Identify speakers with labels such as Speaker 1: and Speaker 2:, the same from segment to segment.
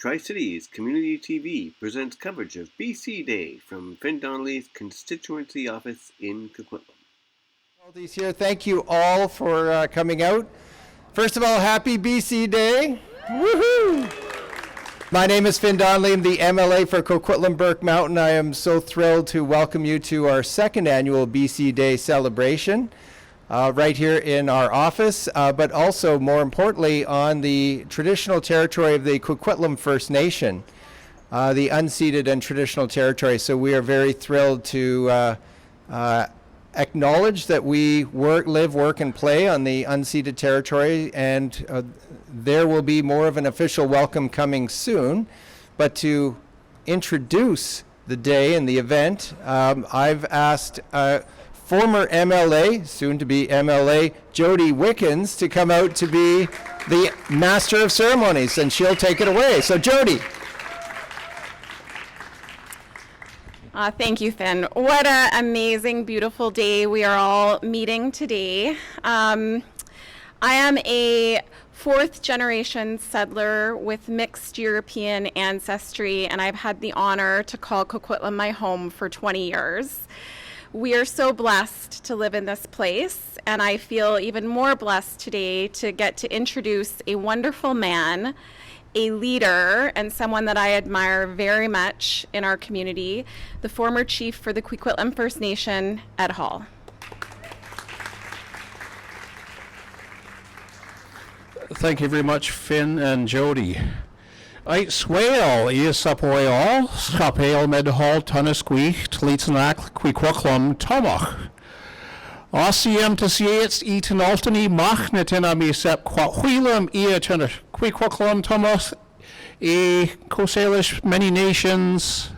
Speaker 1: Tri-Cities Community TV presents coverage of BC Day from Finn Donnelly's constituency office in Coquitlam.
Speaker 2: Here, thank you all for coming out. First of all, happy BC Day. Woohoo! My name is Finn Donnelly. I'm the MLA for Coquitlam Burke Mountain. I am so thrilled to welcome you to our second annual BC Day celebration right here in our office, but also more importantly on the traditional territory of the Coquitlam First Nation, the unceded and traditional territory. So we are very thrilled to acknowledge that we live, work, and play on the unceded territory, and there will be more of an official welcome coming soon. But to introduce the day and the event, I've asked former MLA, soon to be MLA, Jody Wickens, to come out to be the Master of Ceremonies, and she'll take it away. So Jody.
Speaker 3: Thank you, Finn. What an amazing, beautiful day we are all meeting today. I am a fourth-generation settler with mixed European ancestry, and I've had the honor to call Coquitlam my home for 20 years. We are so blessed to live in this place, and I feel even more blessed today to get to introduce a wonderful man, a leader, and someone that I admire very much in our community, the former chief for the Coquitlam First Nation, Ed Hall.
Speaker 4: Thank you very much, Finn and Jody. Ait swale Isapoil, Scapale Medhall, Tunisqui, Tlitzenac, Coquitlam, Tomach. Ossium to see it's eaten altany machnetina me sep Coquitlam eaten Coquitlam Tomach, Cosalish, many nations.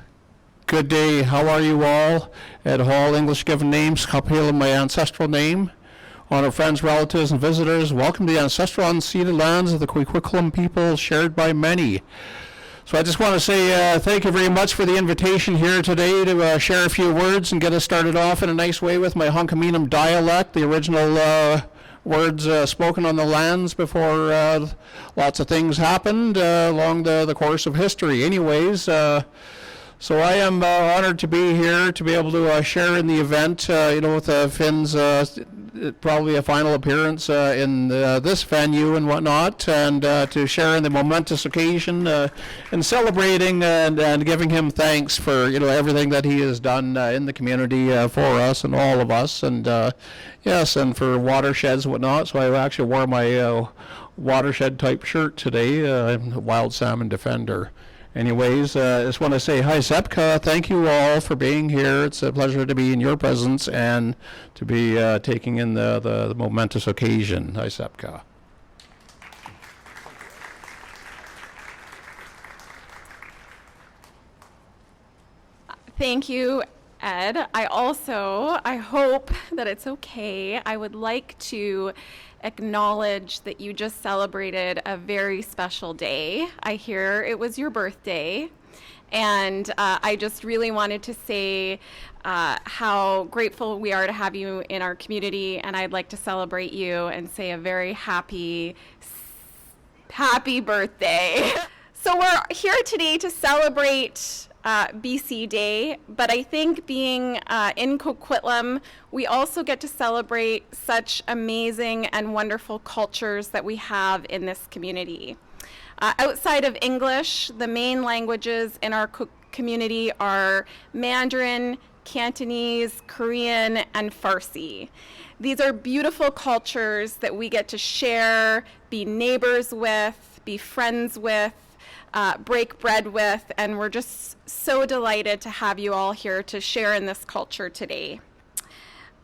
Speaker 4: Good day, how are you all? Ed Hall, English given name, Scapale, my ancestral name. Honor friends, relatives, and visitors, welcome to the ancestral unceded lands of the Coquitlam people shared by many. So I just want to say thank you very much for the invitation here today to share a few words and get us started off in a nice way with my Hunkaminam dialect, the original words spoken on the lands before lots of things happened along the course of history. Anyways, so I am honored to be here to be able to share in the event, with Finn's probably a final appearance in this venue and whatnot, and to share in the momentous occasion and celebrating and giving him thanks for everything that he has done in the community for us and all of us, and yes, and for watersheds and whatnot. So I actually wore my watershed type shirt today. I'm a wild salmon defender. Anyways, I just want to say hi, Sepka. Thank you all for being here. It's a pleasure to be in your presence and to be taking in the momentous occasion. Hi, Sepka.
Speaker 3: Thank you, Ed. I hope that it's okay. I would like to acknowledge that you just celebrated a very special day. I hear it was your birthday, and I just really wanted to say how grateful we are to have you in our community, and I'd like to celebrate you and say a very happy birthday. So we're here today to celebrate BC Day, but I think being in Coquitlam, we also get to celebrate such amazing and wonderful cultures that we have in this community. Outside of English, the main languages in our community are Mandarin, Cantonese, Korean, and Farsi. These are beautiful cultures that we get to share, be neighbors with, be friends with, break bread with, and we're just so delighted to have you all here to share in this culture today.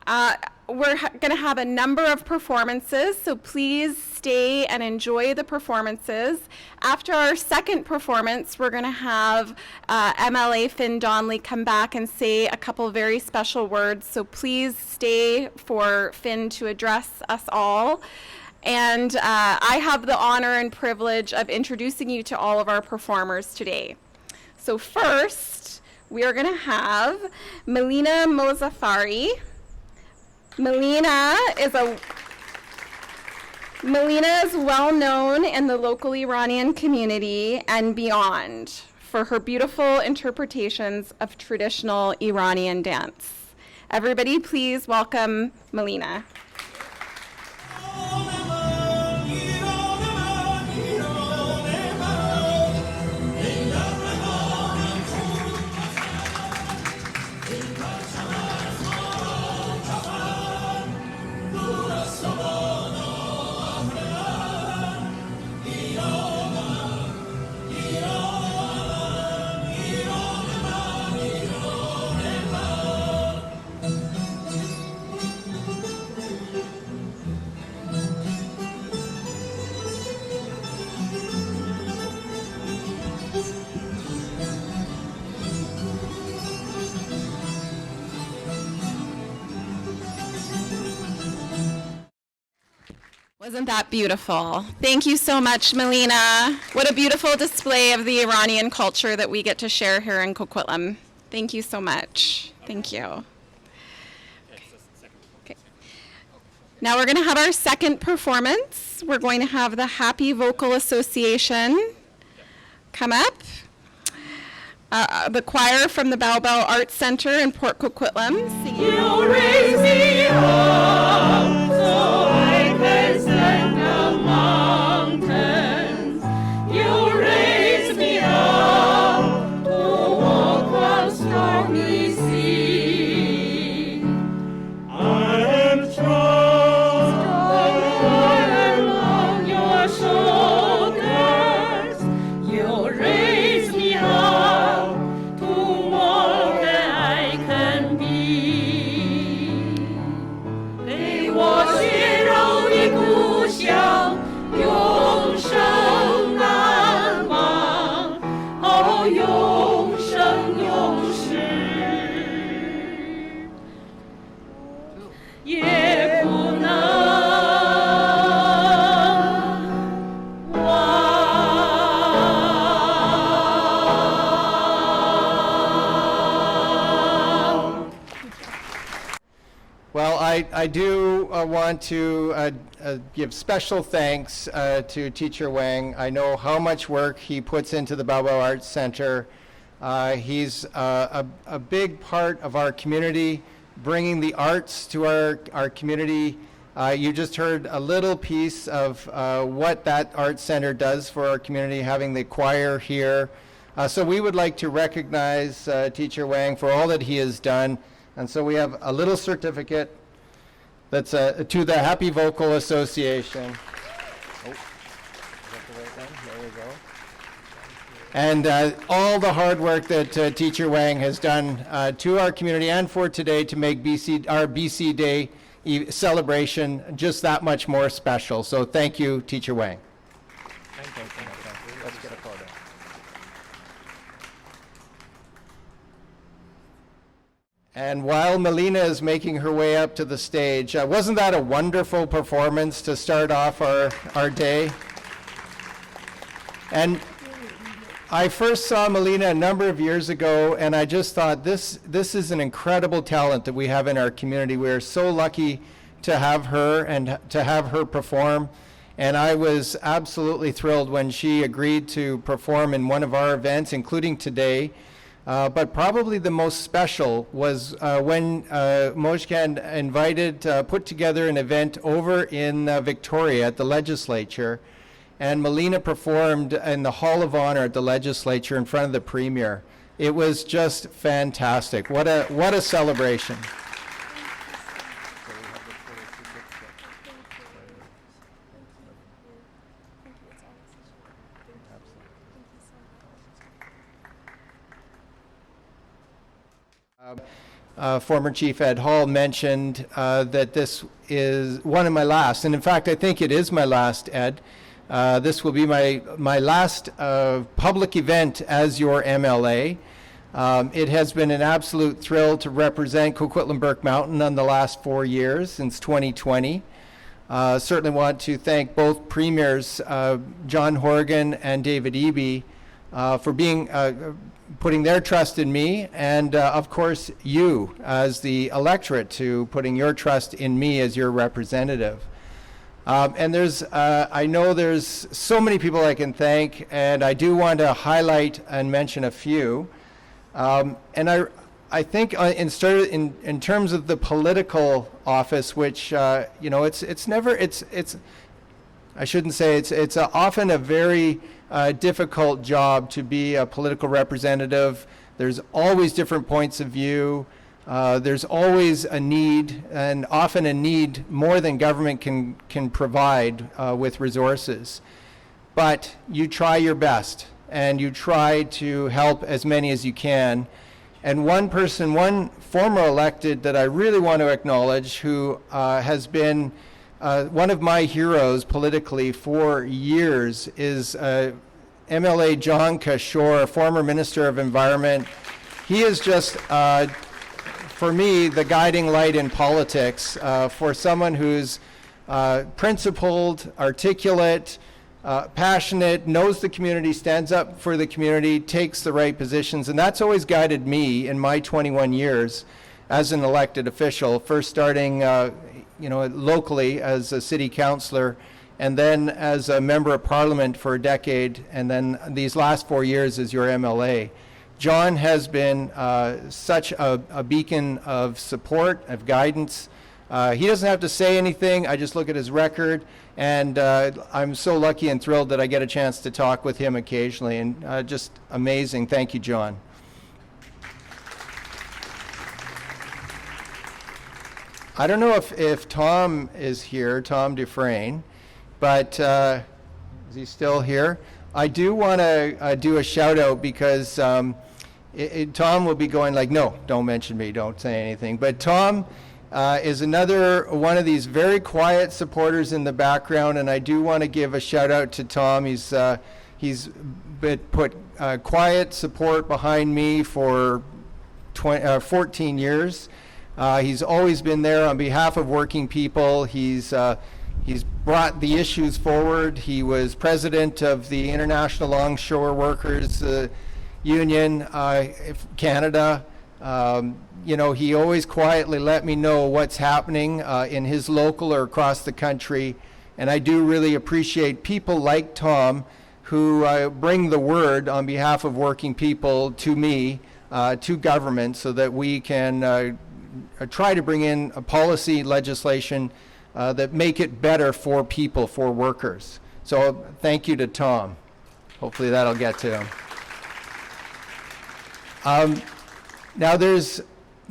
Speaker 3: We're going to have a number of performances, so please stay and enjoy the performances. After our second performance, we're going to have MLA Finn Donnelly come back and say a couple very special words, so please stay for Finn to address us all. And I have the honor and privilege of introducing you to all of our performers today. So first, we are going to have Melina Mozaffari. Melina is a Melina is well known in the local Iranian community and beyond for her beautiful interpretations of traditional Iranian dance. Everybody please welcome Melina. Wasn't that beautiful? Thank you so much, Melina. What a beautiful display of the Iranian culture that we get to share here in Coquitlam. Thank you so much. Thank you. Okay. Now we're going to have our second performance. We're going to have the Happy Vocal Association come up. The choir from the Bow Bow Arts Center in Port Coquitlam singing. You raise me up so I can stand the mountains. You raise me up to walk on stormy sea. I am strong along your shoulders. You raise me up to more than I can be. They wash it out in故乡，永生难忘，哦，永生永世，也不能忘。
Speaker 2: Well, I do want to give special thanks to Teacher Wang. I know how much work he puts into the Bow Bow Arts Center. He's a big part of our community, bringing the arts to our community. You just heard a little piece of what that Arts Center does for our community, having the choir here. So we would like to recognize Teacher Wang for all that he has done. And so we have a little certificate that's to the Happy Vocal Association. Oh, is that the right one? There we go. And all the hard work that Teacher Wang has done to our community and for today to make our BC Day celebration just that much more special. So thank you, Teacher Wang. Thank you. Let's get a photo. And while Melina is making her way up to the stage, wasn't that a wonderful performance to start off our day? And I first saw Melina a number of years ago, and I just thought this is an incredible talent that we have in our community. We are so lucky to have her and to have her perform. And I was absolutely thrilled when she agreed to perform in one of our events, including today. But probably the most special was when Mojcan put together an event over in Victoria at the legislature, and Melina performed in the Hall of Honor at the legislature in front of the Premier. It was just fantastic. What a celebration. Former Chief Ed Hall mentioned that this is one of my last, and in fact I think it is my last, Ed. This will be my last public event as your MLA. It has been an absolute thrill to represent Coquitlam Burke Mountain on the last 4 years since 2020. Certainly want to thank both Premiers John Horgan and David Eby for putting their trust in me, and of course you as the electorate to putting your trust in me as your representative. And I know there's so many people I can thank, and I do want to highlight and mention a few. And I think in terms of the political office, which I shouldn't say it's often a very difficult job to be a political representative. There's always different points of view. There's always a need, and often a need more than government can provide with resources. But you try your best, and you try to help as many as you can. And one former elected that I really want to acknowledge, who has been one of my heroes politically for years, is MLA John Kishore, former Minister of Environment. He is just, for me, the guiding light in politics, for someone who's principled, articulate, passionate, knows the community, stands up for the community, takes the right positions, and that's always guided me in my 21 years as an elected official, first starting locally as a city councilor, and then as a member of parliament for a decade, and then these last 4 years as your MLA. John has been such a beacon of support, of guidance. He doesn't have to say anything. I just look at his record, and I'm so lucky and thrilled that I get a chance to talk with him occasionally, and just amazing. Thank you, John. I don't know if Tom is here, Tom Dufresne, but is he still here? I do want to do a shout out because Tom will be going like, no, don't mention me, don't say anything. But Tom is another one of these very quiet supporters in the background, and I do want to give a shout out to Tom. He's put quiet support behind me for 14 years. He's always been there on behalf of working people. He's brought the issues forward. He was president of the International Longshore Workers Union, Canada. He always quietly let me know what's happening in his local or across the country. And I do really appreciate people like Tom who bring the word on behalf of working people to me, to government, so that we can try to bring in a policy legislation that make it better for people, for workers. So thank you to Tom. Hopefully that'll get to him. Now there's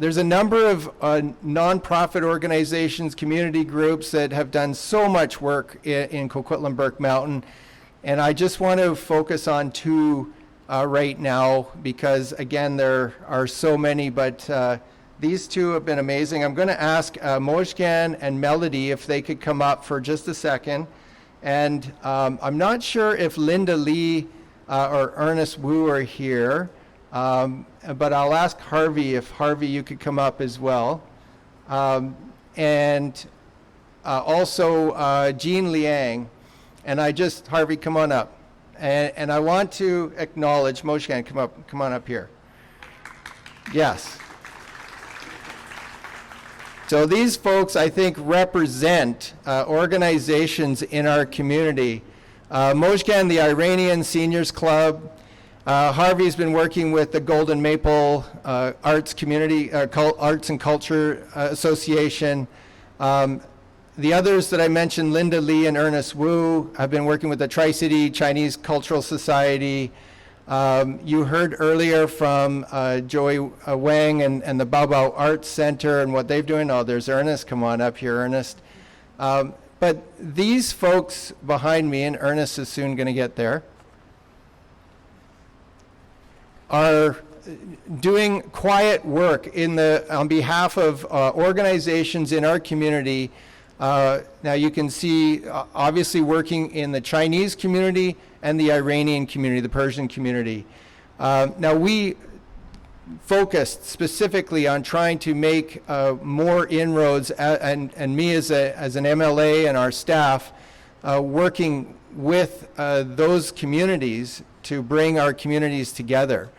Speaker 2: a number of nonprofit organizations, community groups that have done so much work in Coquitlam Burke Mountain, and I just want to focus on two right now because, again, there are so many, but these two have been amazing. I'm going to ask Mojgan and Melody if they could come up for just a second. And I'm not sure if Linda Lee or Ernest Wu are here, but I'll ask Harvey if Harvey you could come up as well. And also Jean Liang. And Harvey, come on up. And I want to acknowledge, Mojgan, come on up here. Yes. So these folks, I think, represent organizations in our community. Mojgan, the Iranian Seniors Club. Harvey's been working with the Golden Maple Arts and Culture Association. The others that I mentioned, Linda Lee and Ernest Wu, have been working with the Tri-City Chinese Cultural Society. You heard earlier from Joey Wang and the Baobao Arts Center and what they're doing. Oh, there's Ernest. Come on up here, Ernest. But these folks behind me, and Ernest is soon going to get there, are doing quiet work on behalf of organizations in our community. Now you can see, obviously, working in the Chinese community and the Iranian community, the Persian community. Now we focused specifically on trying to make more inroads, and me as an MLA and our staff working with those communities to bring our communities together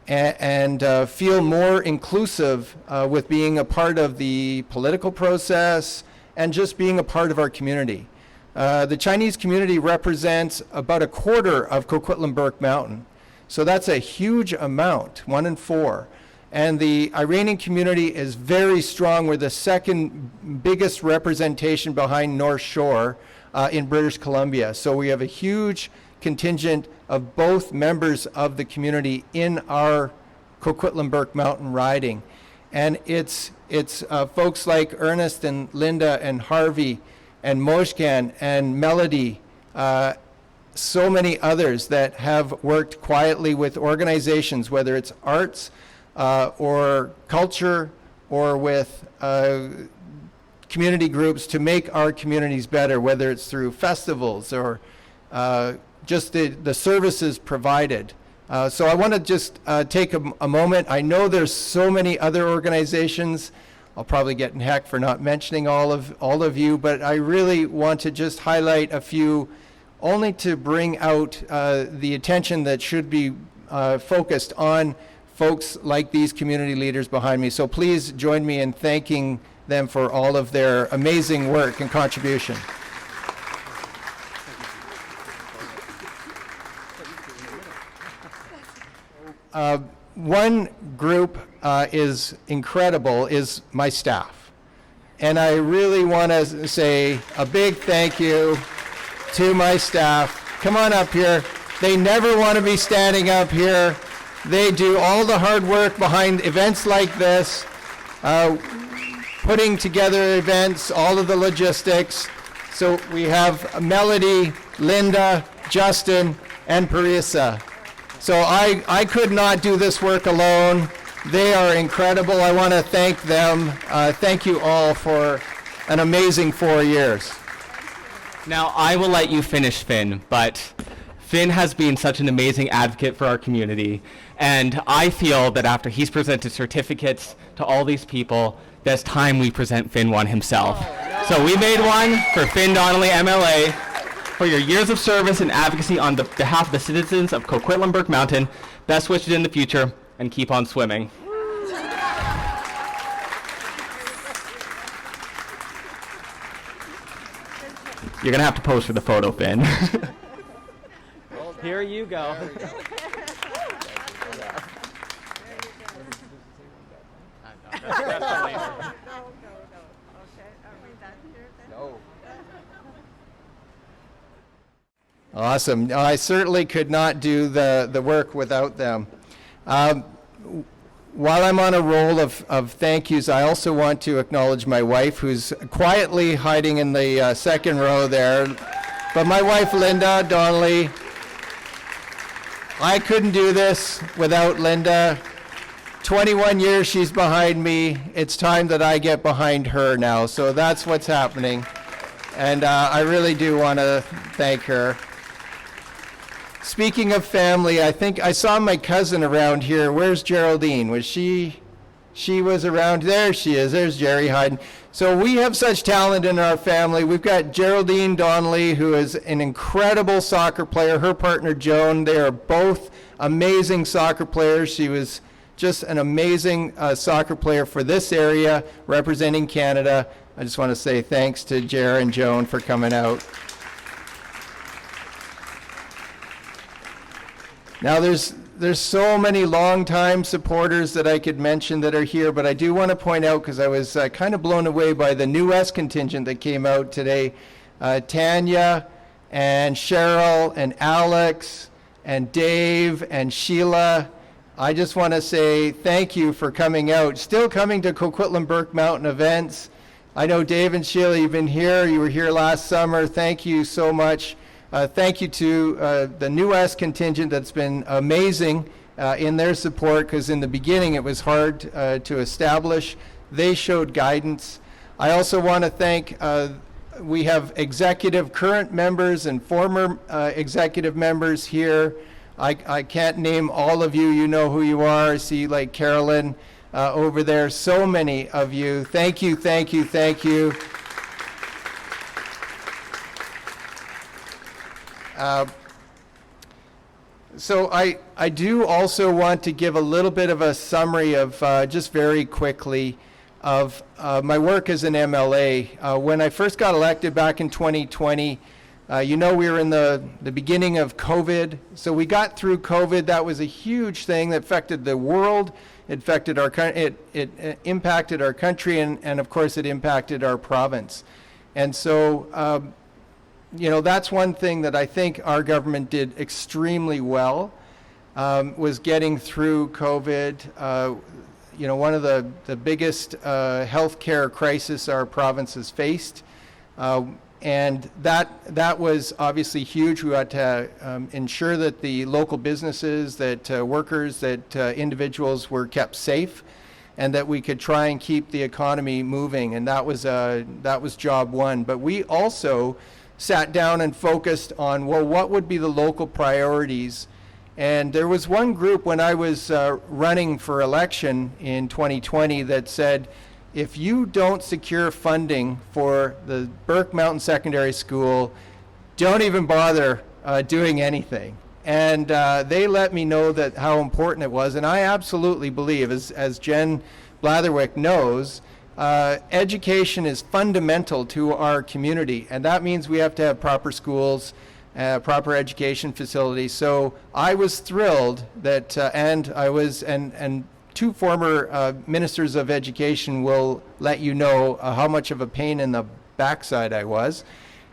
Speaker 2: and feel more inclusive with being a part of the political process and just being a part of our community. The Chinese community represents about a quarter of Coquitlam Burke Mountain. So that's a huge amount, 1 in 4. And the Iranian community is very strong. We're the second biggest representation behind North Shore in British Columbia. So we have a huge contingent of both members of the community in our Coquitlam Burke Mountain riding. And it's folks like Ernest and Linda and Harvey and Moshkan and Melody, so many others that have worked quietly with organizations, whether it's arts or culture or with community groups to make our communities better, whether it's through festivals or just the services provided. So I want to just take a moment. I know there's so many other organizations. I'll probably get in heck for not mentioning all of you, but I really want to just highlight a few, only to bring out the attention that should be focused on folks like these community leaders behind me. So please join me in thanking them for all of their amazing work and contribution. One group is incredible, is my staff. And I really want to say a big thank you to my staff. Come on up here. They never want to be standing up here. They do all the hard work behind events like this, putting together events, all of the logistics. So we have Melody, Linda, Justin, and Parisa. So I could not do this work alone. They are incredible. I want to thank them. Thank you all for an amazing 4 years.
Speaker 5: Now, I will let you finish, Finn, but Finn has been such an amazing advocate for our community, and I feel that after he's presented certificates to all these people, that it's time we present Finn one himself. So we made one for Finn Donnelly, MLA, for your years of service and advocacy on behalf of the citizens of Coquitlam Burke Mountain. Best wishes in the future, and keep on swimming. You're going to have to pose for the photo, Finn. Here you go.
Speaker 2: Awesome. I certainly could not do the work without them. While I'm on a roll of thank yous, I also want to acknowledge my wife, who's quietly hiding in the second row there. But my wife, Linda Donnelly, I couldn't do this without Linda. 21 years she's behind me. It's time that I get behind her now. So that's what's happening. And I really do want to thank her. Speaking of family, I think I saw my cousin around here. Where's Geraldine? Was she was around? There she is. There's Jerry hiding. So we have such talent in our family. We've got Geraldine Donnelly, who is an incredible soccer player. Her partner, Joan, they are both amazing soccer players. She was just an amazing soccer player for this area, representing Canada. I just want to say thanks to Jer and Joan for coming out. Now there's so many longtime supporters that I could mention that are here, but I do want to point out, because I was kind of blown away by the New West contingent that came out today. Tanya and Cheryl and Alex and Dave and Sheila. I just want to say thank you for coming out. Still coming to Coquitlam Burke Mountain events. I know Dave and Sheila, you've been here. You were here last summer. Thank you so much. Thank you to the New West contingent that's been amazing in their support, because in the beginning it was hard to establish. They showed guidance. I also want to thank, we have executive current members and former executive members here. I can't name all of you. You know who you are. I see like Carolyn over there. So many of you. Thank you, thank you, thank you. So I do also want to give a little bit of a summary of, just very quickly, of my work as an MLA. When I first got elected back in 2020, we were in the beginning of COVID. So we got through COVID. That was a huge thing that affected the world. It affected it impacted our country, and of course it impacted our province. And so, that's one thing that I think our government did extremely well, was getting through COVID. One of the biggest healthcare crisis our province has faced. And that was obviously huge. We had to ensure that the local businesses, that workers, that individuals were kept safe, and that we could try and keep the economy moving. And that was job one. But we also sat down and focused on, well, what would be the local priorities? And there was one group when I was running for election in 2020 that said, if you don't secure funding for the Burke Mountain Secondary School, don't even bother doing anything. And they let me know that how important it was. And I absolutely believe, as Jen Blatherwick knows, education is fundamental to our community. And that means we have to have proper schools, proper education facilities. So I was thrilled that, and two former ministers of education will let you know how much of a pain in the backside I was,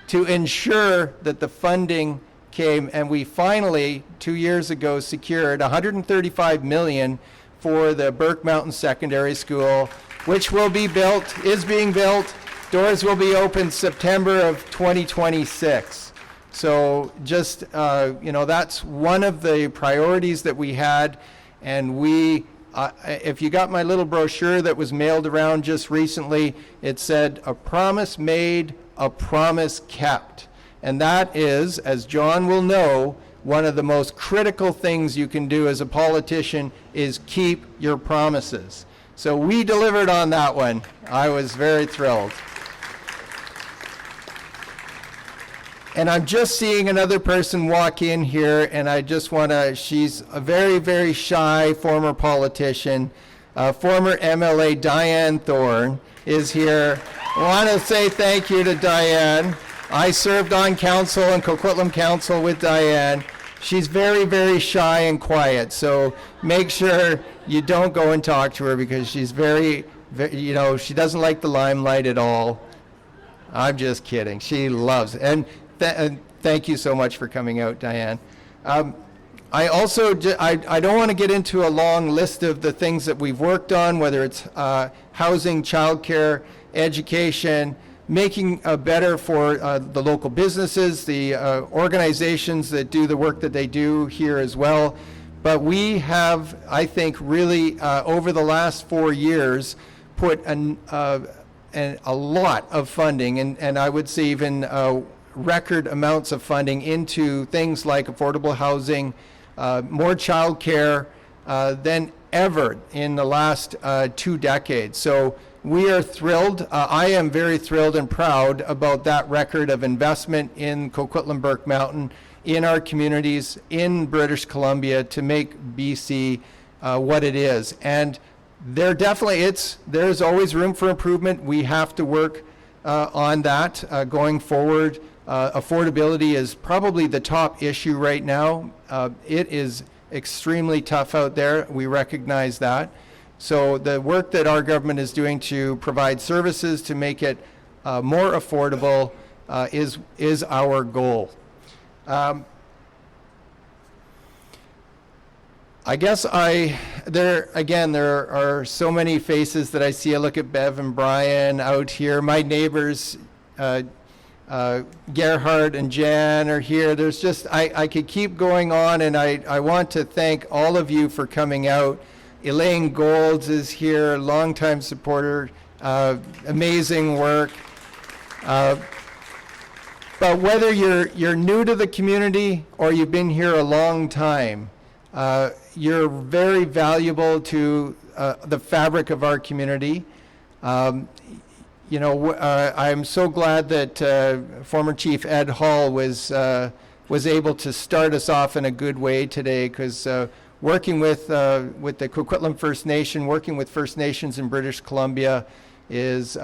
Speaker 2: to ensure that the funding came, and we finally 2 years ago secured $135 million for the Burke Mountain Secondary School, which is being built. Doors will be open September of 2026. So just, that's one of the priorities that we had, and if you got my little brochure that was mailed around just recently, it said, "A promise made, a promise kept." And that is, as John will know, one of the most critical things you can do as a politician is keep your promises. So we delivered on that one. I was very thrilled. And I'm just seeing another person walk in here, and I just she's a very, very shy former politician. Former MLA Diane Thorne is here. I want to say thank you to Diane. I served on council and Coquitlam Council with Diane. She's very, very shy and quiet, so make sure you don't go and talk to her, because she's very, she doesn't like the limelight at all. I'm just kidding. She loves it. And thank you so much for coming out, Diane. I also, I don't want to get into a long list of the things that we've worked on, whether it's housing, childcare, education, making better for the local businesses, the organizations that do the work that they do here as well. But we have, I think, really, over the last 4 years, put a lot of funding, and I would say even record amounts of funding into things like affordable housing, more childcare than ever in the last 2 decades. So we are thrilled. I am very thrilled and proud about that record of investment in Coquitlam Burke Mountain, in our communities, in British Columbia, to make BC what it is. And there's always room for improvement. We have to work on that going forward. Affordability is probably the top issue right now. It is extremely tough out there. We recognize that. So the work that our government is doing to provide services to make it more affordable is our goal. I guess there are so many faces that I see. I look at Bev and Brian out here. My neighbors, Gerhard and Jan are here. There's just, I could keep going on, and I want to thank all of you for coming out. Elaine Golds is here, longtime supporter, amazing work. But whether you're new to the community or you've been here a long time, you're very valuable to the fabric of our community. I'm so glad that former Chief Ed Hall was able to start us off in a good way today, because working with the Coquitlam First Nation, working with First Nations in British Columbia is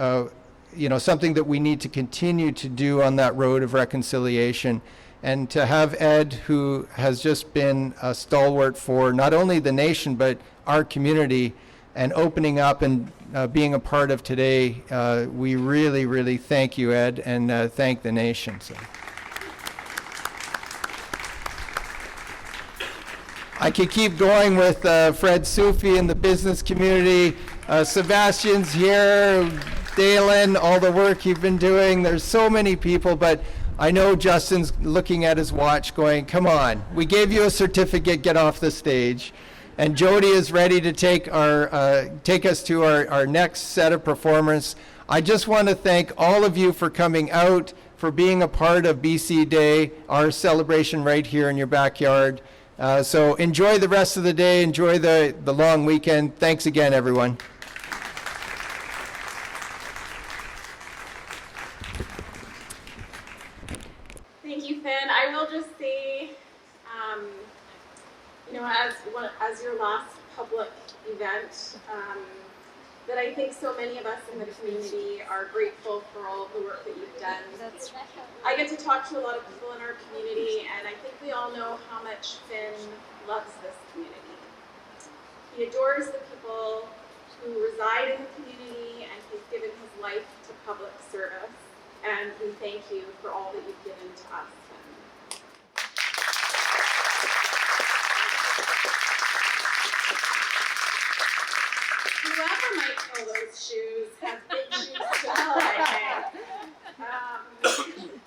Speaker 2: something that we need to continue to do on that road of reconciliation. And to have Ed, who has just been a stalwart for not only the nation, but our community, and opening up and being a part of today, we really, really thank you, Ed, and thank the nation. So. I could keep going with Fred Sufi and the business community. Sebastian's here, Dalen, all the work you've been doing. There's so many people, but I know Justin's looking at his watch going, come on, we gave you a certificate, get off the stage. And Jody is ready to take us to our next set of performers. I just want to thank all of you for coming out, for being a part of BC Day, our celebration right here in your backyard. So enjoy the rest of the day, enjoy the long weekend. Thanks again, everyone.
Speaker 3: Thank you, Finn. I will just say, as your last public event, that I think so many of us in the community are grateful for all of the work that you've done. I get to talk to a lot of people in our community, and I think we all know how much Finn loves this community. He adores the people who reside in the community, and he's given his life to public service. And we thank you for all that you've given to us, Finn. Whoever might fill those shoes has big shoes to fill, I think.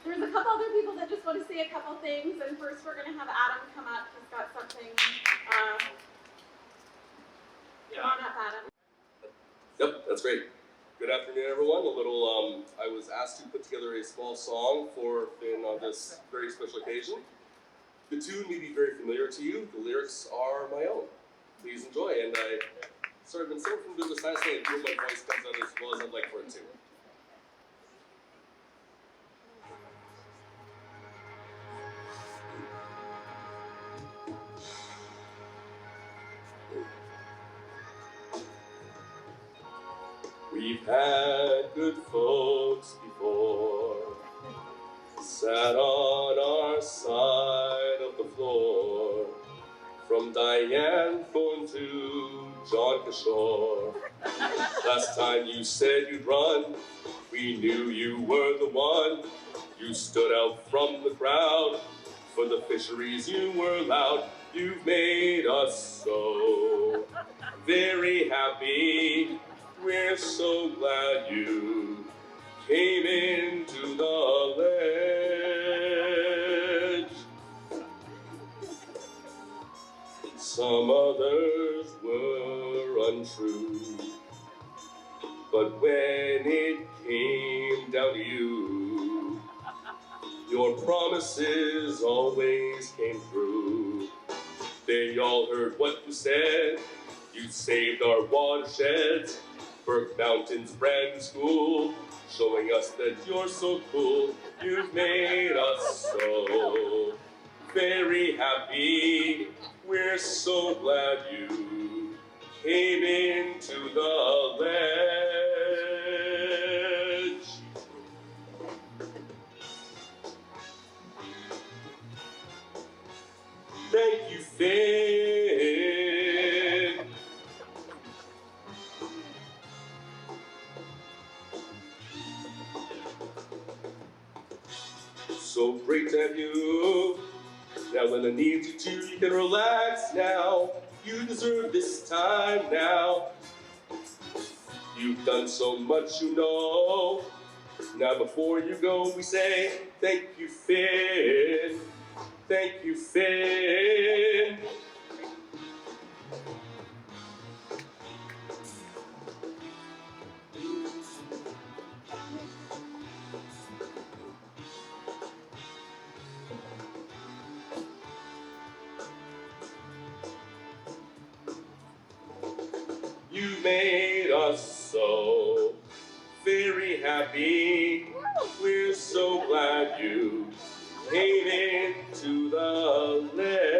Speaker 3: There's a couple other people that just want to say a couple things, and first we're going to have Adam come up. He's got something. Come on up, Adam.
Speaker 6: Yep, that's great. Good afternoon, everyone. I was asked to put together a small song for Finn on this very special occasion. The tune may be very familiar to you. The lyrics are my own. Please enjoy. And I sort of been singing from doing this last night, and feel my voice comes out as well as I'd like for it to. We've had good folks before, sat on our side of the floor, from Diane Thorne to John Kishore. Last time you said you'd run, we knew you were the one. You stood out from the crowd, for the fisheries you were loud. You've made us so very happy. We're so glad you came into the ledge. Some others were untrue, but when it came down to you, your promises always came through. They all heard what you said. You saved our watersheds, Burke Mountain's brand new school, showing us that you're so cool. You've made us so very happy. We're so glad you came into the ledge. Thank you, Finn. So great to have you. Now when I need you to, you can relax now. You deserve this time now. You've done so much, you know. Now before you go, we say, thank you, Finn. Thank you, Finn. You made us so very happy. We're so glad you came into the ledge.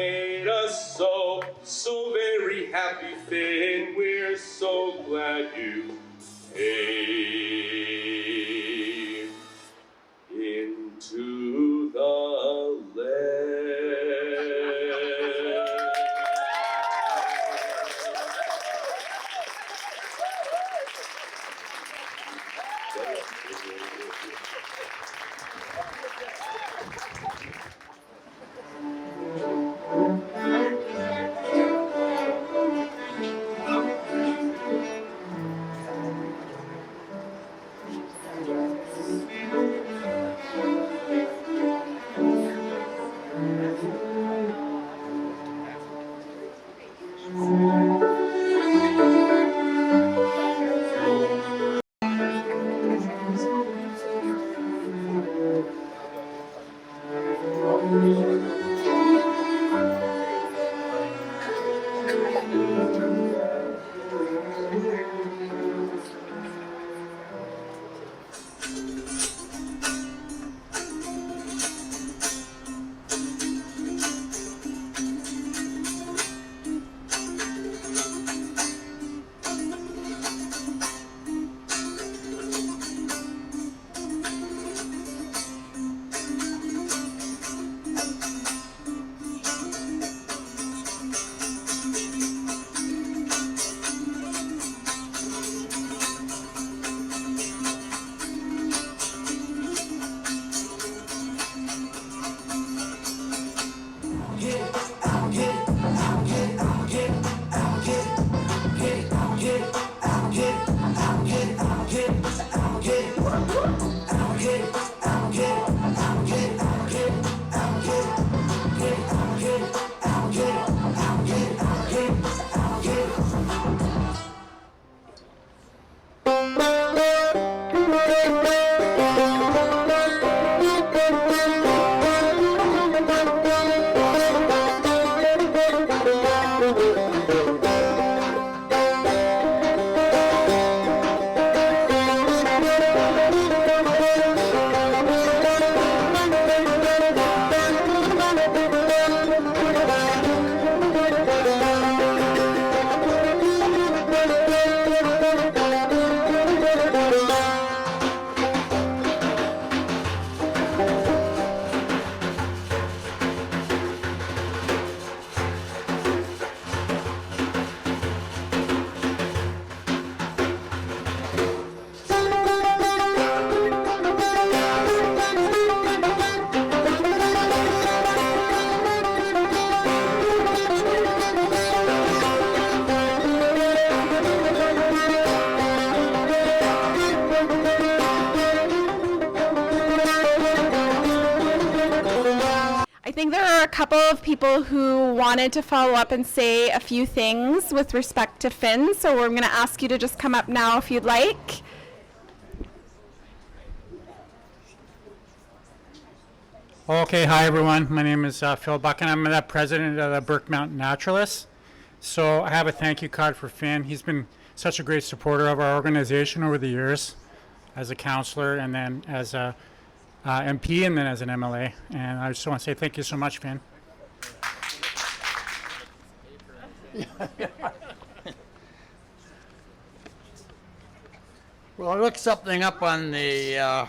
Speaker 6: made us so, so very happy, Finn. We're so glad you came into the land.
Speaker 3: I think there are a couple of people who wanted to follow up and say a few things with respect to Finn, so we're going to ask you to just come up now if you'd like.
Speaker 7: Okay, hi everyone. My name is Phil Buck, and I'm the president of the Burke Mountain Naturalists. So I have a thank you card for Finn. He's been such a great supporter of our organization over the years, as a councilor and then as a MP and then as an MLA. And I just want to say thank you so much, Finn.
Speaker 8: Well, I looked something up on the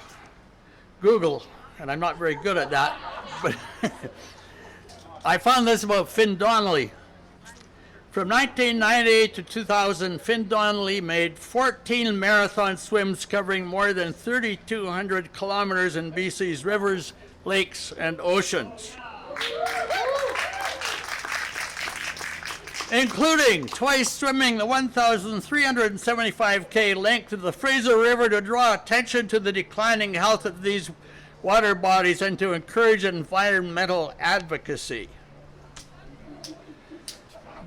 Speaker 8: Google, and I'm not very good at that, but I found this about Finn Donnelly. From 1998 to 2000, Finn Donnelly made 14 marathon swims covering more than 3,200 kilometers in BC's rivers, lakes, and oceans, including twice swimming the 1,375K length of the Fraser River to draw attention to the declining health of these water bodies and to encourage environmental advocacy.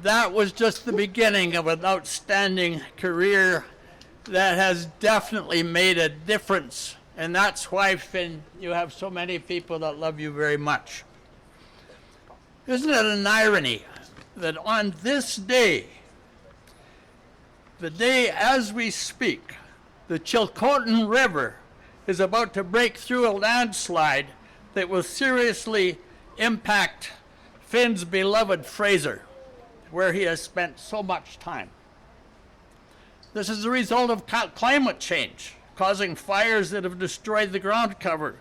Speaker 8: That was just the beginning of an outstanding career that has definitely made a difference. And that's why, Finn, you have so many people that love you very much. Isn't it an irony that on this day, the day as we speak, the Coquitlam River is about to break through a landslide that will seriously impact Finn's beloved Fraser, where he has spent so much time. This is the result of climate change, causing fires that have destroyed the ground cover,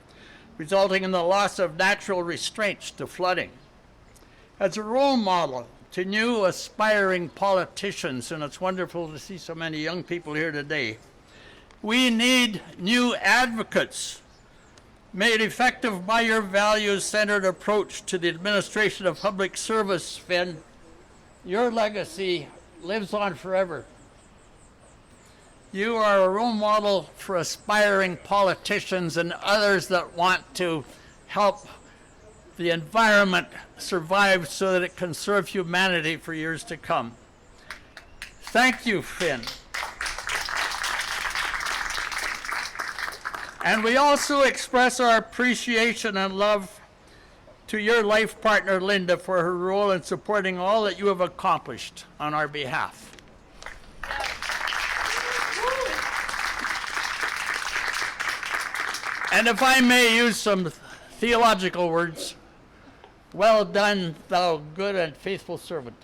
Speaker 8: resulting in the loss of natural restraints to flooding. As a role model to new aspiring politicians, and it's wonderful to see so many young people here today, we need new advocates made effective by your values-centered approach to the administration of public service. Finn, your legacy lives on forever. You are a role model for aspiring politicians and others that want to help the environment survive so that it can serve humanity for years to come. Thank you, Finn. And we also express our appreciation and love to your life partner, Linda, for her role in supporting all that you have accomplished on our behalf. And if I may use some theological words, well done, thou good and faithful servant.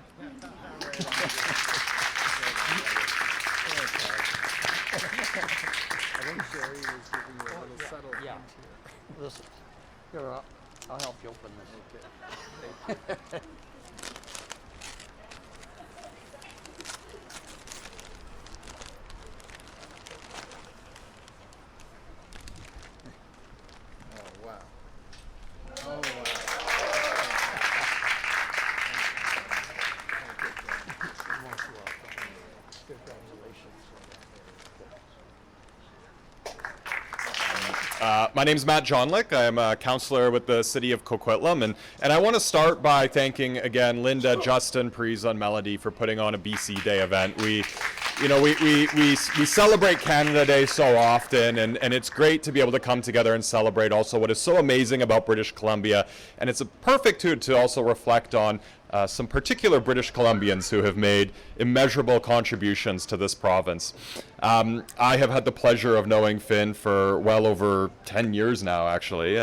Speaker 8: Listen, here, I'll help you open this. Okay.
Speaker 9: My name's Matt Johnlick. I'm a councilor with the city of Coquitlam, and I want to start by thanking again Linda, Justin, Priza, and Melody for putting on a BC Day event. We celebrate Canada Day so often, and it's great to be able to come together and celebrate also what is so amazing about British Columbia, and it's a perfect to also reflect on some particular British Columbians who have made immeasurable contributions to this province. I have had the pleasure of knowing Finn for well over 10 years now, actually.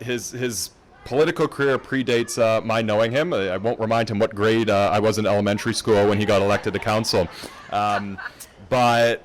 Speaker 9: His political career predates my knowing him. I won't remind him what grade I was in elementary school when he got elected to council. But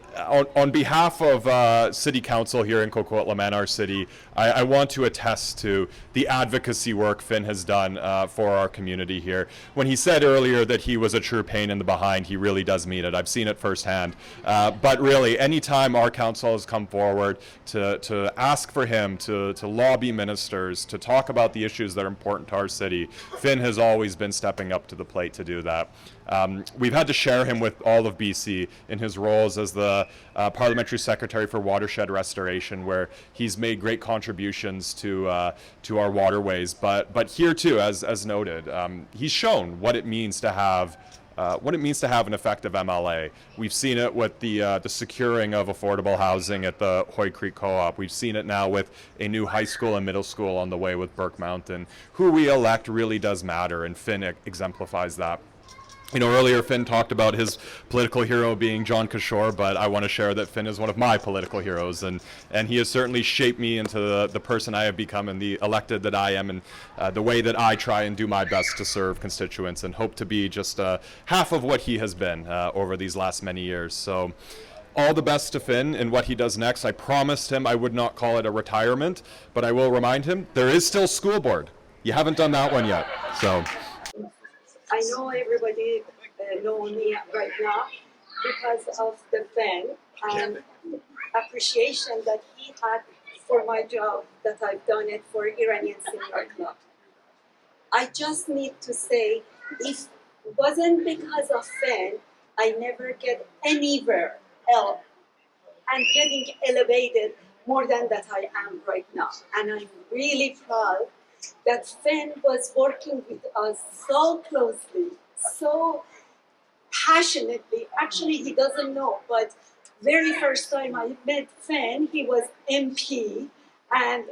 Speaker 9: on behalf of City Council here in Coquitlam and our city, I want to attest to the advocacy work Finn has done for our community here. When he said earlier that he was a true pain in the behind, he really does mean it. I've seen it firsthand. But really, anytime our council has come forward to ask for him to lobby ministers, to talk about the issues that are important to our city, Finn has always been stepping up to the plate to do that. We've had to share him with all of BC in his roles as the parliamentary secretary for watershed restoration, where he's made great contributions to our waterways. But here too, as noted, he's shown what it means to have an effective MLA. We've seen it with the securing of affordable housing at the Hoy Creek Co-op. We've seen it now with a new high school and middle school on the way with Burke Mountain. Who we elect really does matter, and Finn exemplifies that. You know, earlier Finn talked about his political hero being John Kishore, but I want to share that Finn is one of my political heroes, and he has certainly shaped me into the person I have become and the elected that I am, and the way that I try and do my best to serve constituents and hope to be just half of what he has been over these last many years. So all the best to Finn in what he does next. I promised him I would not call it a retirement, but I will remind him there is still school board. You haven't done that one yet, so.
Speaker 10: I know everybody know me right now because of the fan and appreciation that he had for my job that I've done it for Iranian Senior Club. I just need to say, if it wasn't because of fan, I never get anywhere else and getting elevated more than that I am right now. And I'm really proud that Finn was working with us so closely, so passionately. Actually, he doesn't know, but very first time I met Finn, he was MP, and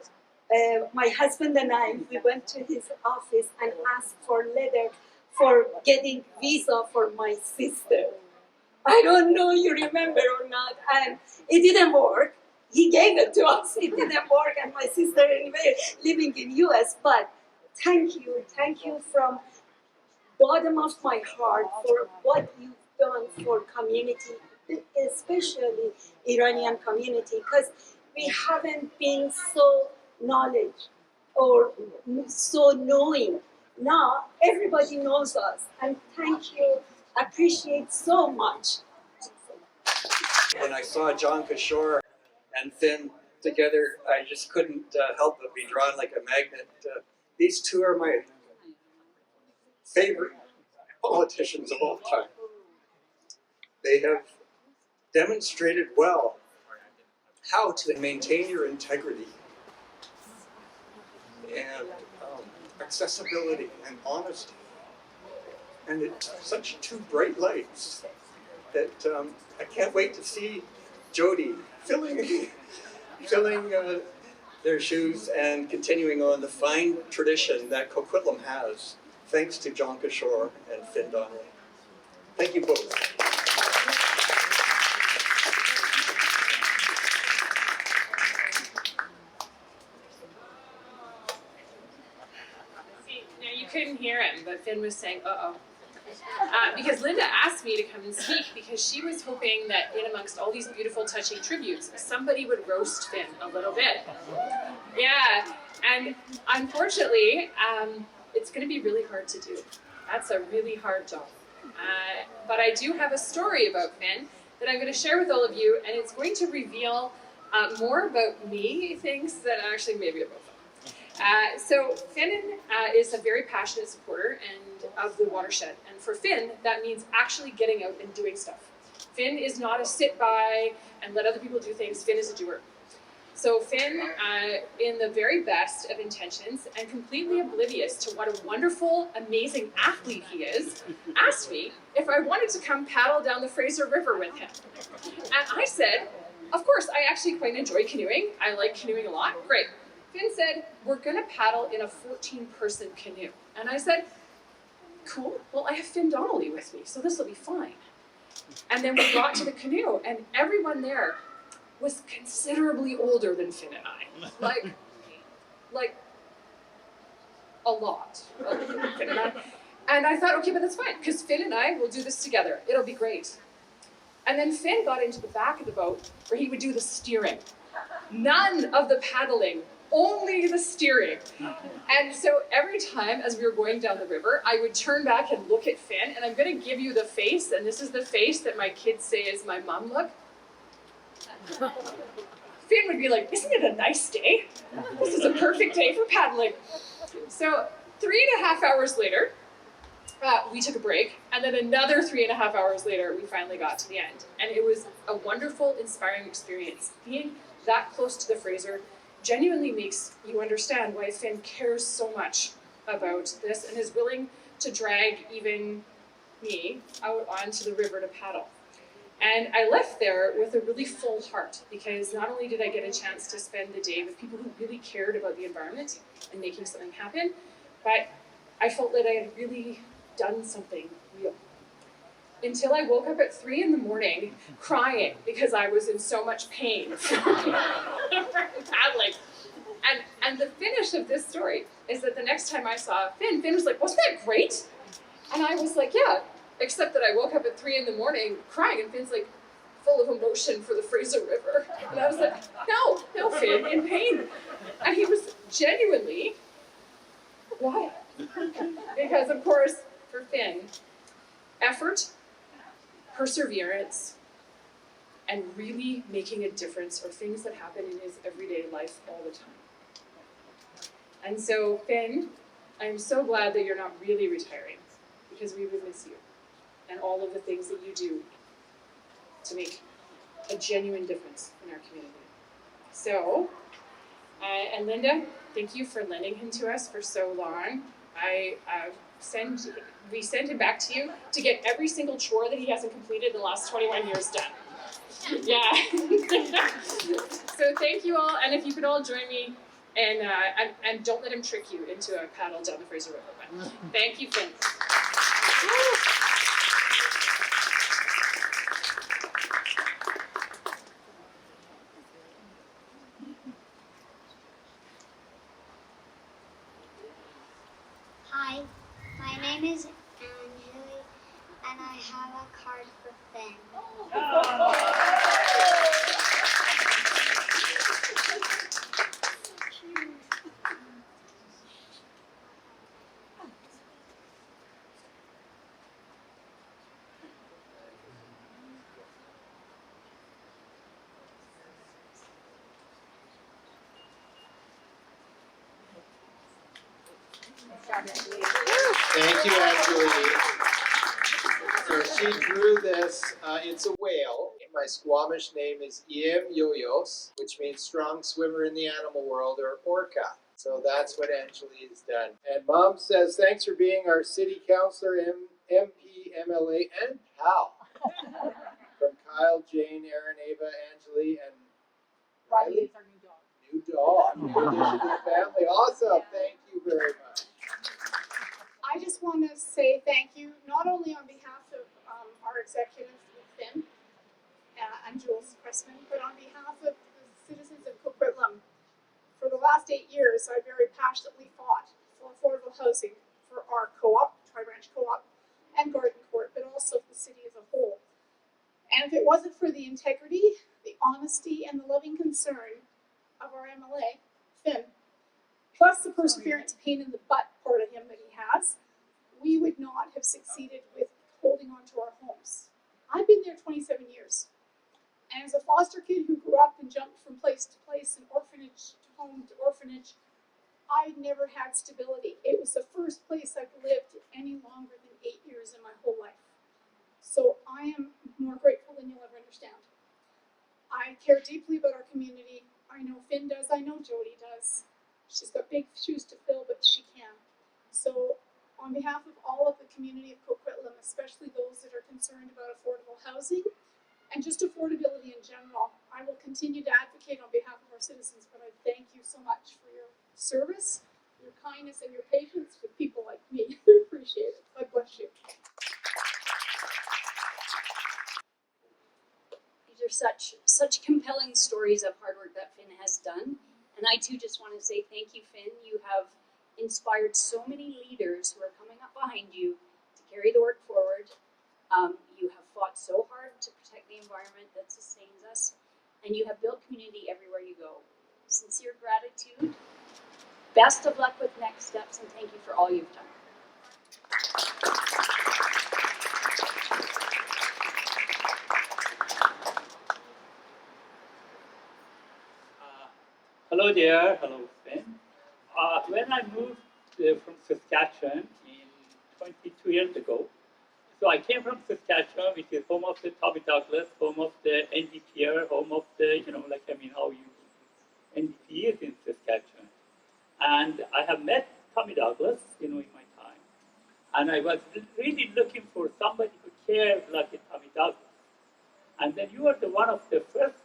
Speaker 10: my husband and I, we went to his office and asked for letter for getting visa for my sister. I don't know you remember or not, and it didn't work. He gave it to us, it didn't work, and my sister anyway living in US, but thank you from bottom of my heart for what you've done for community, especially Iranian community, because we haven't been so knowledge or so knowing. Now everybody knows us, and thank you, appreciate so much.
Speaker 11: When I saw John Kishore and Finn together, I just couldn't help but be drawn like a magnet. These two are my favorite politicians of all time. They have demonstrated well how to maintain your integrity and accessibility and honesty. And it's such two bright lights that I can't wait to see Jody filling their shoes and continuing on the fine tradition that Coquitlam has, thanks to John Kishore and Finn Donnelly. Thank you both.
Speaker 12: Now you couldn't hear him, but Finn was saying, uh-oh. Because Linda asked me to come and speak because she was hoping that in amongst all these beautiful touching tributes, somebody would roast Finn a little bit. Yeah, and unfortunately, it's going to be really hard to do. That's a really hard job. But I do have a story about Finn that I'm going to share with all of you, and it's going to reveal more about me, things that actually maybe about Finn. So Finn is a very passionate supporter of the watershed, and for Finn, that means actually getting out and doing stuff. Finn is not a sit-by and let other people do things. Finn is a doer. So Finn, in the very best of intentions and completely oblivious to what a wonderful, amazing athlete he is, asked me if I wanted to come paddle down the Fraser River with him. And I said, of course, I actually quite enjoy canoeing. I like canoeing a lot. Great. Finn said, we're going to paddle in a 14-person canoe. And I said, cool. Well, I have Finn Donnelly with me, so this will be fine. And then we got to the canoe, and everyone there was considerably older than Finn and I. Like a lot. Finn and I. And I thought, okay, but that's fine, because Finn and I will do this together. It'll be great. And then Finn got into the back of the boat where he would do the steering. None of the paddling, only the steering. And so every time as we were going down the river, I would turn back and look at Finn, and I'm going to give you the face, and this is the face that my kids say is my mom look. Finn would be like, isn't it a nice day? This is a perfect day for paddling. So 3.5 hours later, we took a break, and then another 3.5 hours later, we finally got to the end. And it was a wonderful, inspiring experience. Being that close to the Fraser genuinely makes you understand why Finn cares so much about this and is willing to drag even me out onto the river to paddle. And I left there with a really full heart, because not only did I get a chance to spend the day with people who really cared about the environment and making something happen, but I felt that I had really done something real. Until I woke up at 3 in.the.morning crying because I was in so much pain from paddling. And the finish of this story is that the next time I saw Finn was like, wasn't that great? And I was like, yeah, except that I woke up at 3 in.the.morning crying, and Finn's like full of emotion for the Fraser River. And I was like, no, Finn, in pain. And he was genuinely, why? Because of course, for Finn, effort, perseverance, and really making a difference are things that happen in his everyday life all the time. And so, Finn, I'm so glad that you're not really retiring, because we would miss you and all of the things that you do to make a genuine difference in our community. So, and Linda, thank you for lending him to us for so long. We send him back to you to get every single chore that he hasn't completed in the last 21 years done. Yeah. So thank you all, and if you could all join me, and don't let him trick you into a paddle down the Fraser River. Thank you, Finn.
Speaker 13: have a card for Finn.
Speaker 2: Thank you, Angeline. So she drew this. It's a whale. My Squamish name is Iem Yoyos, which means strong swimmer in the animal world, or orca. So that's what Angeline has done. And Mom says, thanks for being our city councilor, MP, MLA, and pal. From Kyle, Jane, Aaron, Ava, Angeli, and Riley.
Speaker 14: Our new dog.
Speaker 2: New dog. New addition to the family. Awesome. Thank you very much.
Speaker 14: I just want to say thank you, not only on behalf of our executive, Finn, and Jules Pressman, but on behalf of the citizens of Coquitlam. For the last 8 years, I very passionately fought for affordable housing for our co-op, Tri-Branch Co-op, and Garden Court, but also the city as a whole. And if it wasn't for the integrity, the honesty, and the loving concern of our MLA, Finn, plus the perseverance, pain in the butt part of him that he has, we would not have succeeded with holding on to our homes. I've been there 27 years. And as a foster kid who grew up and jumped from place to place and orphanage to home to orphanage, I never had stability. It was the first place I've lived any longer than 8 years in my whole life. So I am more grateful than you'll ever understand. I care deeply about our community. I know Finn does, I know Jody does. She's got big shoes to fill, but she can. So on behalf of all of the community of Coquitlam, especially those that are concerned about affordable housing and just affordability in general, I will continue to advocate on behalf of our citizens, but I thank you so much for your service, your kindness, and your patience with people like me. I appreciate it. God bless you.
Speaker 15: These are such compelling stories of hard work that Finn has done. And I too just want to say thank you, Finn. You have inspired so many leaders who are coming up behind you to carry the work forward. You have fought so hard to protect the environment that sustains us, and you have built community everywhere you go. Sincere gratitude. Best of luck with next steps, and thank you for all you've done.
Speaker 16: Hello there, hello Finn. When I moved from Saskatchewan in 22 years ago, so I came from Saskatchewan, which is home of the Tommy Douglas, home of the NDP, home of the, how you, NDP is in Saskatchewan. And I have met Tommy Douglas, in my time. And I was really looking for somebody who cared like a Tommy Douglas. And then you were one of the first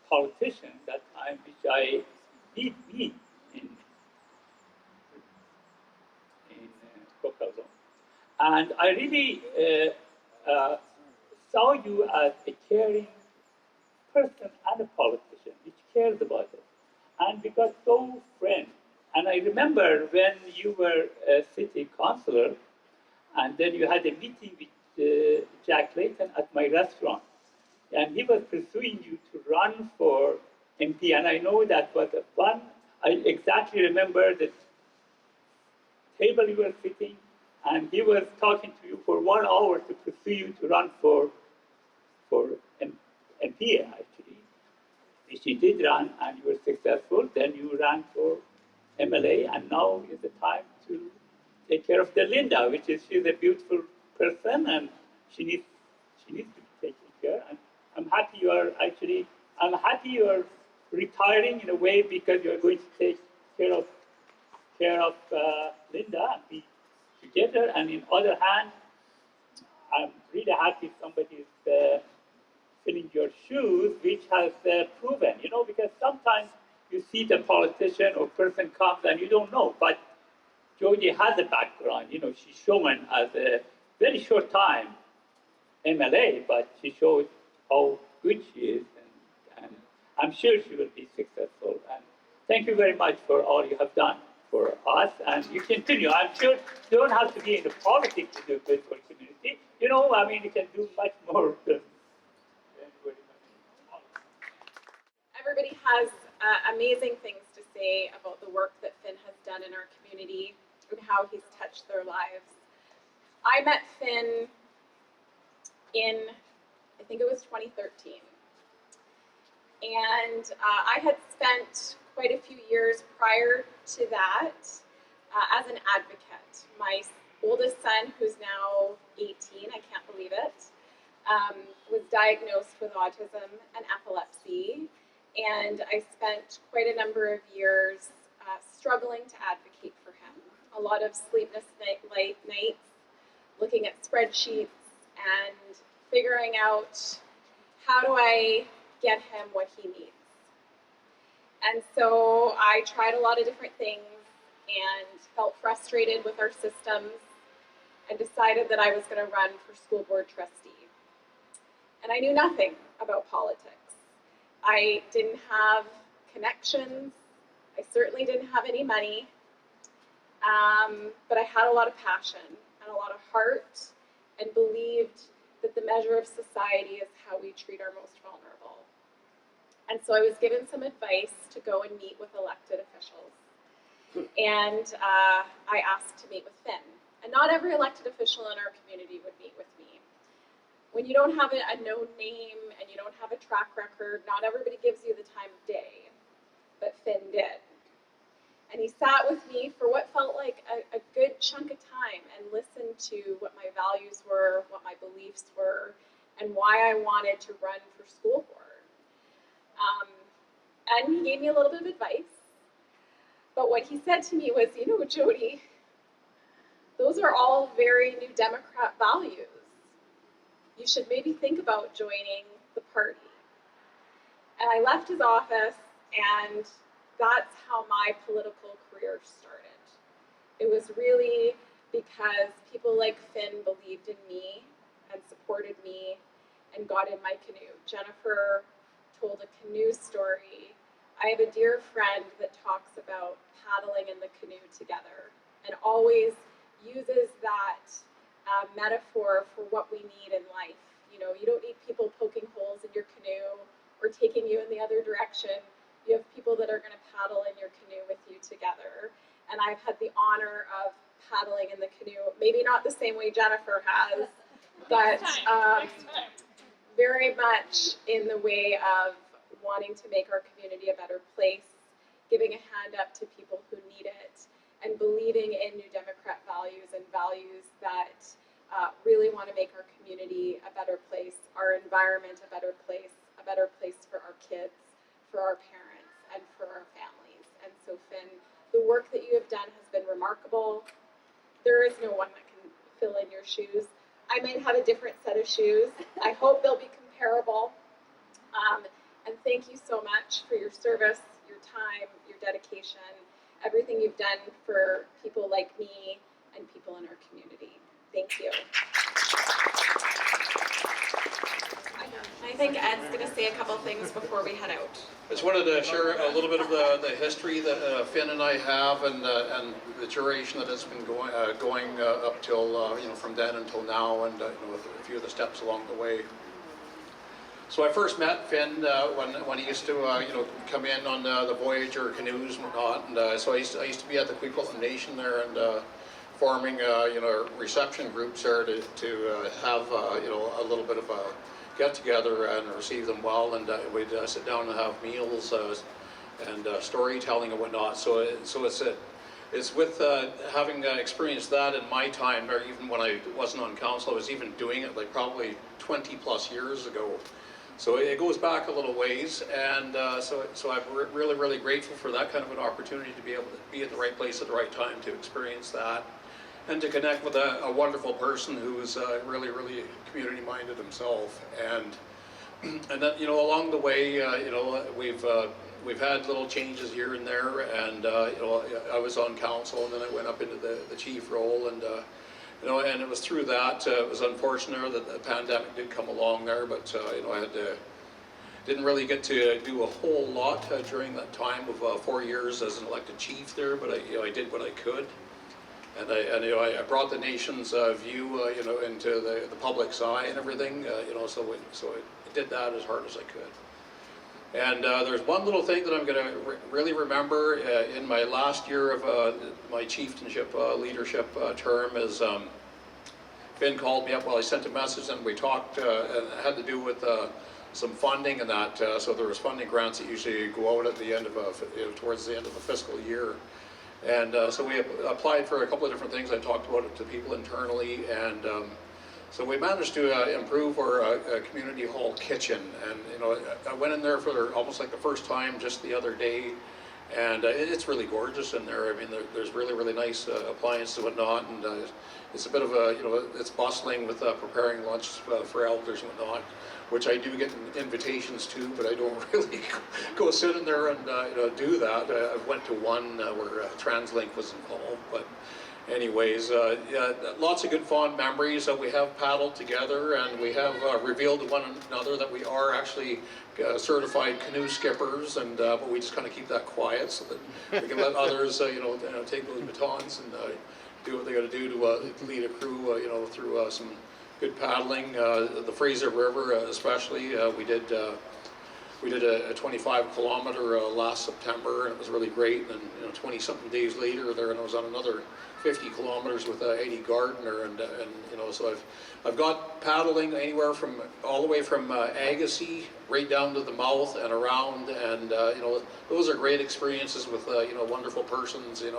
Speaker 16: politician that time, which I did meet in Coquitlam. And I really saw you as a caring person and a politician, which cares about it. And we got so friends. And I remember when you were a city councilor, and then you had a meeting with Jack Layton at my restaurant. And he was pursuing you to run for MP, and I know that was a fun. I exactly remember the table you were sitting, and he was talking to you for 1 hour to pursue you to run for MP, actually, which you did run, and you were successful. Then you ran for MLA, and now is the time to take care of the Linda, which is she's a beautiful person, and she needs to be taken care. And I'm happy you are retiring in a way because you are going to take care of Linda and be together. And in other hand, I'm really happy somebody is filling your shoes, which has proven, because sometimes you see the politician or person comes and you don't know, but Jody has a background, she's shown as a very short time MLA, but she showed how good she is, and I'm sure she will be successful. And thank you very much for all you have done for us, and you continue. I'm sure you don't have to be in the politics to do good for the community. you know, I mean, you can do much more than anybody.
Speaker 3: Everybody has amazing things to say about the work that Finn has done in our community and how he's touched their lives. I met Finn in, I think it was 2013. And I had spent quite a few years prior to that as an advocate. My oldest son, who's now 18, I can't believe it, was diagnosed with autism and epilepsy. And I spent quite a number of years struggling to advocate for him. A lot of sleepless nights, looking at spreadsheets and figuring out how do I get him what he needs. And so I tried a lot of different things and felt frustrated with our systems and decided that I was going to run for school board trustee. And I knew nothing about politics. I didn't have connections. I certainly didn't have any money. But I had a lot of passion and a lot of heart and believed that the measure of society is how we treat our most vulnerable. And so I was given some advice to go and meet with elected officials. And I asked to meet with Finn. And not every elected official in our community would meet with me. When you don't have a known name and you don't have a track record, not everybody gives you the time of day. But Finn did. And he sat with me for what felt like a good chunk of time and listened to what my values were, what my beliefs were, and why I wanted to run for school board. And he gave me a little bit of advice. But what he said to me was, you know, Jody, those are all very New Democrat values. You should maybe think about joining the party. And I left his office, and that's how my political career started. It was really because people like Finn believed in me and supported me and got in my canoe. Jennifer told a canoe story. I have a dear friend that talks about paddling in the canoe together and always uses that metaphor for what we need in life. You know, you don't need people poking holes in your canoe or taking you in the other direction. You have people that are going to paddle in your canoe with you together. And I've had the honor of paddling in the canoe, maybe not the same way Jennifer has, but very much in the way of wanting to make our community a better place, giving a hand up to people who need it, and believing in New Democrat values and values that really want to make our community a better place, our environment a better place for our kids, for our parents, and for our families. And so, Finn, the work that you have done has been remarkable. There is no one that can fill in your shoes. I might have a different set of shoes. I hope they'll be comparable. And thank you so much for your service, your time, your dedication, everything you've done for people like me and people in our community. Thank you. I think Ed's going to say a couple things before we head out.
Speaker 17: I just wanted to share a little bit of the history that Finn and I have, and the duration that has been going up till from then until now, and with a few of the steps along the way. So I first met Finn when he used to come in on the Voyager canoes and whatnot, and so I used to be at the Coquitlam Nation there and forming reception groups there to have a little bit of a get together and receive them well, and we'd sit down and have meals and storytelling and whatnot. So it's with having experienced that in my time, or even when I wasn't on council, I was even doing it like probably 20 plus years ago. So it goes back a little ways, and so I'm really grateful for that kind of an opportunity to be able to be at the right place at the right time to experience that, and to connect with a wonderful person who's really community minded himself, and then along the way we've had little changes here and there, and I was on council, and then I went up into the chief role, and and it was through that. It was unfortunate that the pandemic did come along there, but I didn't really get to do a whole lot during that time of 4 years as an elected chief there, but I did what I could. I brought the nation's view, into the public's eye and everything, so I did that as hard as I could. And there's one little thing that I'm going to really remember in my last year of my chieftainship leadership term is Finn called me up while I sent a message, and we talked, and it had to do with some funding and that. So there was funding grants that usually go out at the end of towards the end of the fiscal year. And so we applied for a couple of different things. I talked about it to people internally, and so we managed to improve our community hall kitchen. And I went in there for almost like the first time just the other day, and it's really gorgeous in there. I mean, there's really nice appliances and whatnot, and it's a bit of a it's bustling with preparing lunch for elders and whatnot, which I do get invitations to, but I don't really go sit in there and do that. I went to one where TransLink was involved, but anyways, yeah, lots of good fond memories. We have paddled together, and we have revealed to one another that we are actually certified canoe skippers, and but we just kind of keep that quiet so that we can let others take those batons and do what they got to do to lead a crew through some good paddling. The Fraser River especially, we did a 25-kilometer last September, and it was really great. And 20-something days later, there, and I was on another 50 kilometers with Eddie Gardner, and so I've got paddling anywhere from all the way from Agassiz right down to the mouth and around, and those are great experiences with wonderful persons, and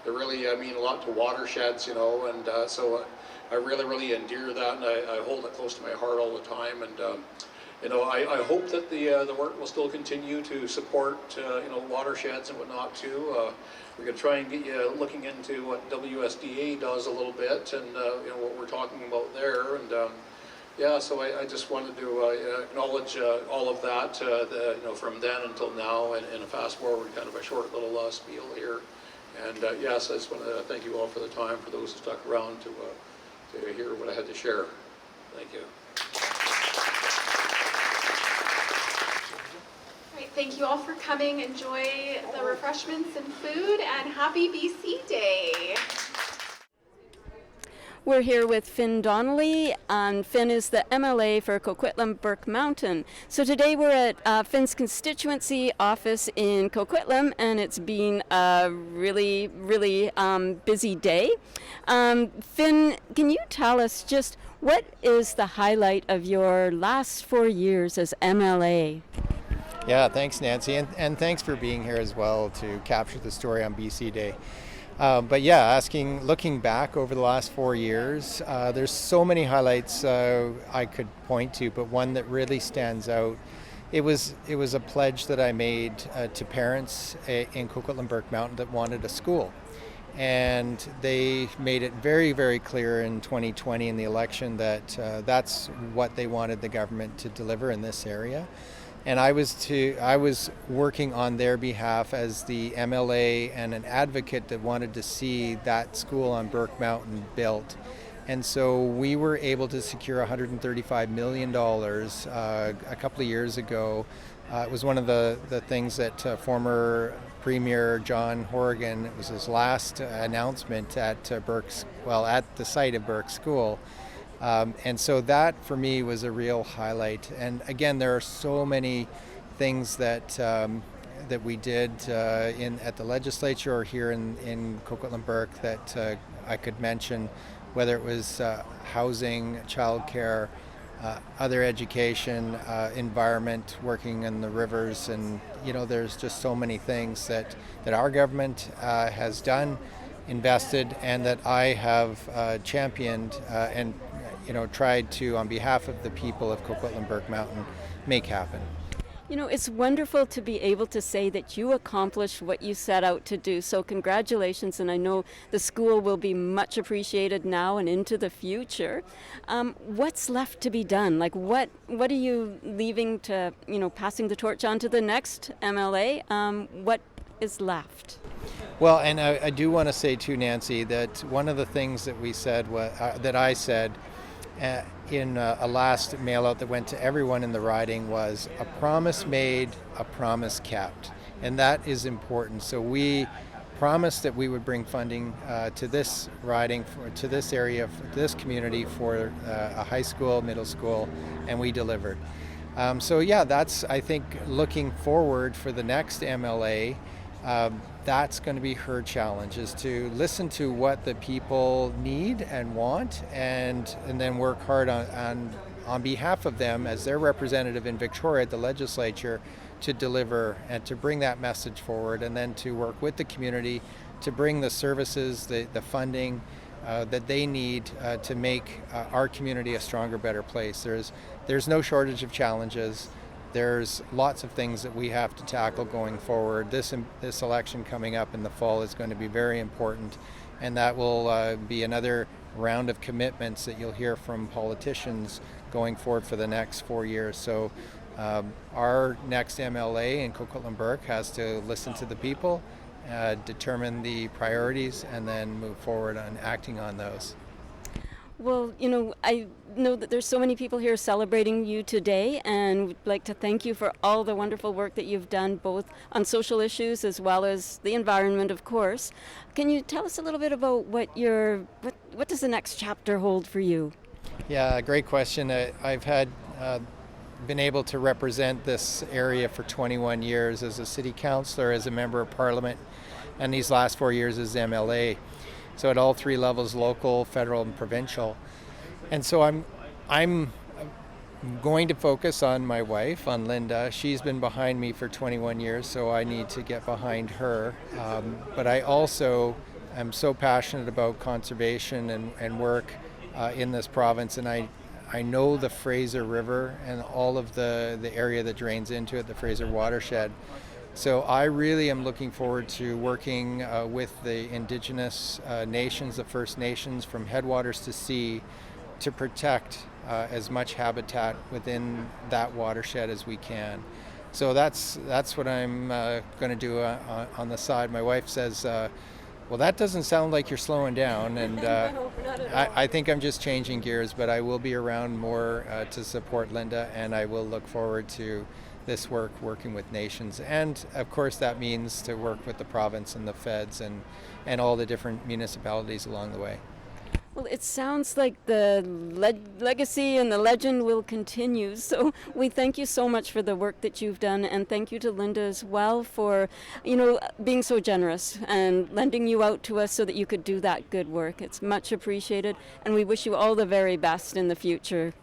Speaker 17: they really mean a lot to watersheds, and so I really endear that, and I hold it close to my heart all the time, and I hope that the work will still continue to support watersheds and whatnot too. We're going to try and get you looking into what WSDA does a little bit, and what we're talking about there, and yeah. So I just wanted to acknowledge all of that, from then until now, and in a fast forward kind of a short little spiel here. And yes, I just want to thank you all for the time, for those who stuck around to hear what I had to share. Thank you.
Speaker 3: Thank you all for coming. Enjoy the refreshments and food, and happy BC Day.
Speaker 18: We're here with Finn Donnelly, and Finn is the MLA for Coquitlam Burke Mountain. So today we're at Finn's constituency office in Coquitlam, and it's been a really busy day. Finn, can you tell us just what is the highlight of your last 4 years as MLA?
Speaker 2: Yeah, thanks, Nancy, and thanks for being here as well to capture the story on BC Day. But yeah, looking back over the last 4 years, there's so many highlights I could point to, but one that really stands out, it was a pledge that I made to parents in Coquitlam Burke Mountain that wanted a school. And they made it very clear in 2020 in the election that that's what they wanted the government to deliver in this area. And I was working on their behalf as the MLA and an advocate that wanted to see that school on Burke Mountain built. And so we were able to secure $135 million a couple of years ago. It was one of the things that former Premier John Horgan, it was his last announcement at at the site of Burke School. And so that for me was a real highlight. And again, there are so many things that we did at the legislature or here in Coquitlam Burke that I could mention, whether it was housing, childcare, other education, environment, working in the rivers, and there's just so many things that our government has done, invested, and that I have championed and tried to, on behalf of the people of Coquitlam Burke Mountain, make happen.
Speaker 18: It's wonderful to be able to say that you accomplished what you set out to do. So congratulations, and I know the school will be much appreciated now and into the future. What's left to be done? Like what are you leaving to, passing the torch on to the next MLA? What is left?
Speaker 2: Well, and I do want to say too, Nancy, that one of the things that we said, that I said in a last mail out that went to everyone in the riding was a promise made, a promise kept. And that is important. So we promised that we would bring funding to this riding, to this area, to this community for a high school, middle school, and we delivered. So yeah, that's, I think, looking forward for the next MLA, that's going to be her challenge, is to listen to what the people need and want, and then work hard on behalf of them as their representative in Victoria at the legislature to deliver and to bring that message forward, and then to work with the community to bring the services, the funding that they need to make our community a stronger, better place. There's no shortage of challenges. There's lots of things that we have to tackle going forward. This election coming up in the fall is going to be very important, and that will be another round of commitments that you'll hear from politicians going forward for the next 4 years. So our next MLA in Coquitlam Burke has to listen to the people, determine the priorities, and then move forward on acting on those.
Speaker 18: Well, you know, I know that there's so many people here celebrating you today, and would like to thank you for all the wonderful work that you've done, both on social issues as well as the environment, of course. Can you tell us a little bit about what does the next chapter hold for you?
Speaker 2: Yeah, great question. I've had been able to represent this area for 21 years as a city councilor, as a member of parliament, and these last 4 years as MLA. So at all three levels, local, federal, and provincial. And so I'm going to focus on my wife, on Linda. She's been behind me for 21 years, so I need to get behind her. But I also am so passionate about conservation and work in this province, and I know the Fraser River and all of the area that drains into it, the Fraser watershed. So I really am looking forward to working with the Indigenous nations, the First Nations, from headwaters to sea, to protect as much habitat within that watershed as we can. So that's what I'm going to do on the side. My wife says, well, that doesn't sound like you're slowing down, and
Speaker 18: No, not at all.
Speaker 2: I think I'm just changing gears, but I will be around more to support Linda, and I will look forward to this work, working with nations. And of course that means to work with the province and the feds and all the different municipalities along the way.
Speaker 18: Well, it sounds like the legacy and the legend will continue. So we thank you so much for the work that you've done, and thank you to Linda as well for, you know, being so generous and lending you out to us so that you could do that good work. It's much appreciated, and we wish you all the very best in the future.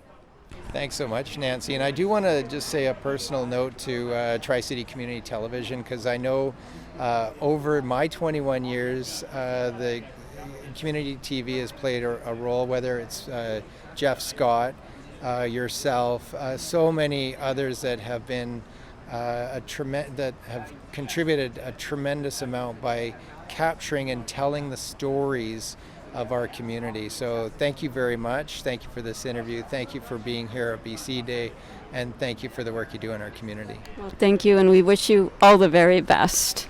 Speaker 2: Thanks so much, Nancy. And I do want to just say a personal note to Tri-City Community Television, because I know over my 21 years, the community TV has played a role, whether it's Jeff Scott, yourself, so many others that have been that have contributed a tremendous amount by capturing and telling the stories of our community. So thank you very much. Thank you for this interview. Thank you for being here at BC Day, and thank you for the work you do in our community.
Speaker 18: Well, thank you, and we wish you all the very best.